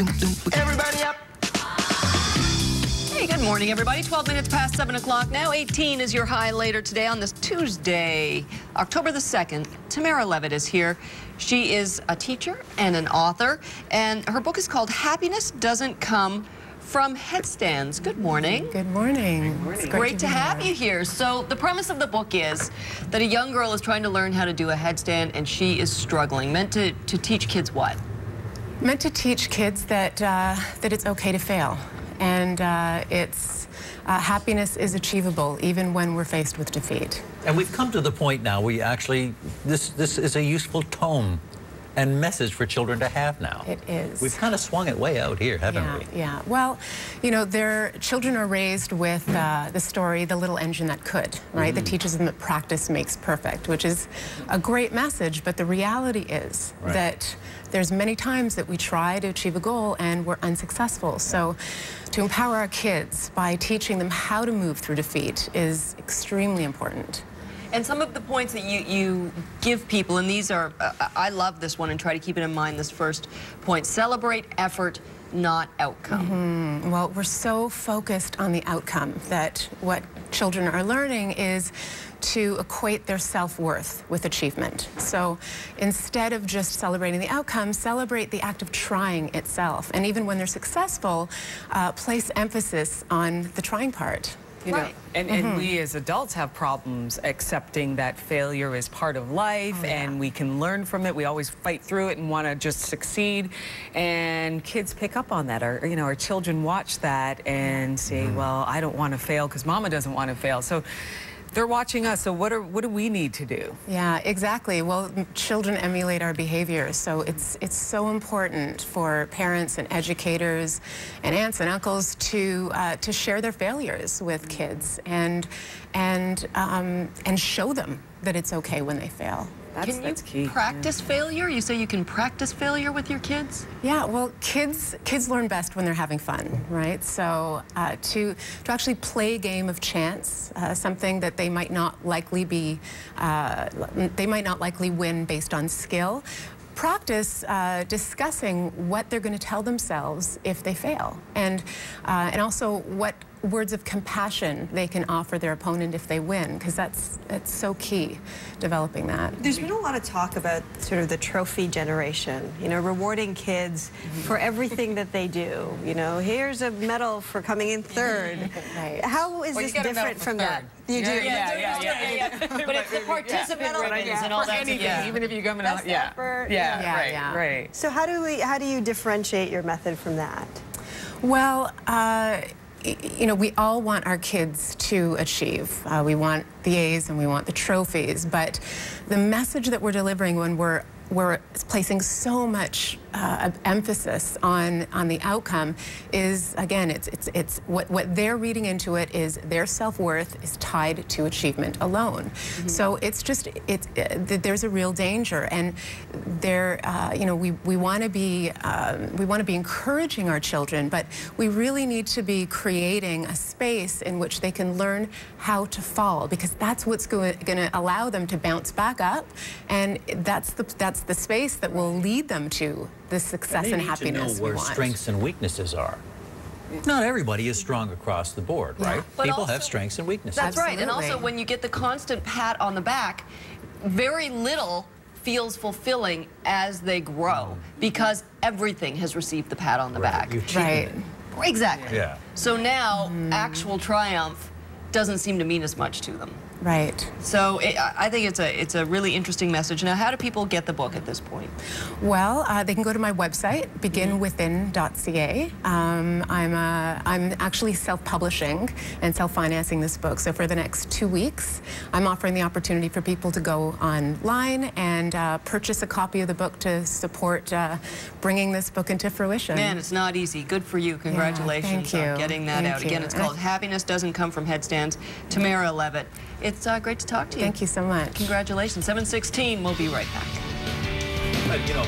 Everybody up. Hey, good morning, everybody. 12 minutes past 7 o'clock now. 18 is your high later today on this Tuesday, October the 2nd. Tamara Levitt is here. She is a teacher and an author, and her book is called Happiness Doesn't Come from Headstands. Good morning. Good morning. Good morning. It's great to have you here. So the premise of the book is that a young girl is trying to learn how to do a headstand, and she is struggling. Meant to teach kids what? Meant to teach kids that that it's okay to fail, and happiness is achievable even when we're faced with defeat. And we've come to the point now we actually, this is a useful tone and message for children to have now. It is. We've kind of swung it way out here, haven't we? Yeah. Well, you know, children are raised with the story, The Little Engine That Could, right? That teaches them that practice makes perfect, which is a great message, but the reality is that there's many times that we try to achieve a goal and we're unsuccessful. So to empower our kids by teaching them how to move through defeat is extremely important. And some of the points that you give people, and these are, I love this one and try to keep it in mind, this first point, celebrate effort, not outcome. Well, we're so focused on the outcome that what children are learning is to equate their self-worth with achievement. So instead of just celebrating the outcome, celebrate the act of trying itself. And even when they're successful, place emphasis on the trying part. You know, and we as adults have problems accepting that failure is part of life, and we can learn from it. We always fight through it and want to just succeed. And kids pick up on that. Our children watch that and say, well, I don't want to fail because Mama doesn't want to fail. So they're watching us, so what do we need to do? Yeah, exactly. Well, children emulate our behaviors, so it's so important for parents and educators and aunts and uncles to share their failures with kids and show them that it's okay when they fail. That's key. Practice failure? You say you can practice failure with your kids? Yeah, well, kids learn best when they're having fun, right? So to actually play a game of chance, something that they might not likely win based on skill. Practice discussing what they're going to tell themselves if they fail, and also what words of compassion they can offer their opponent if they win, because that's so key, developing that. There's been a lot of talk about sort of the trophy generation, you know, rewarding kids for everything that they do. You know, here's a medal for coming in third. Right. How is this different from that? You do? Yeah. But it's the participant ratings and all that. Anything, even if you come in, right. So how do you differentiate your method from that? Well, you know, we all want our kids to achieve. We want the A's and we want the trophies, but the message that we're delivering when we're placing so much emphasis on the outcome is, again, it's what they're reading into it is their self-worth is tied to achievement alone. So it's just there's a real danger, and you know, we want to be encouraging our children, but we really need to be creating a space in which they can learn how to fall, because that's what's going to allow them to bounce back up, and that's the space that will lead them to the success and happiness we want. Where strengths and weaknesses are. Not everybody is strong across the board, right? But people also, have strengths and weaknesses. That's right, and also when you get the constant pat on the back, very little feels fulfilling as they grow, because everything has received the pat on the back. Exactly. Yeah. So now, actual triumph doesn't seem to mean as much to them. Right. So I think it's a really interesting message. Now, how do people get the book at this point? Well, they can go to my website, beginwithin.ca. I'm actually self-publishing and self-financing this book. So for the next 2 weeks, I'm offering the opportunity for people to go online and purchase a copy of the book to support bringing this book into fruition. Man, it's not easy. Good for you. Congratulations on getting that out. Again, it's called Happiness Doesn't Come from Headstands. Tamara Levitt. It's great to talk to you. Thank you so much. Congratulations. 7:16. We'll be right back. You know,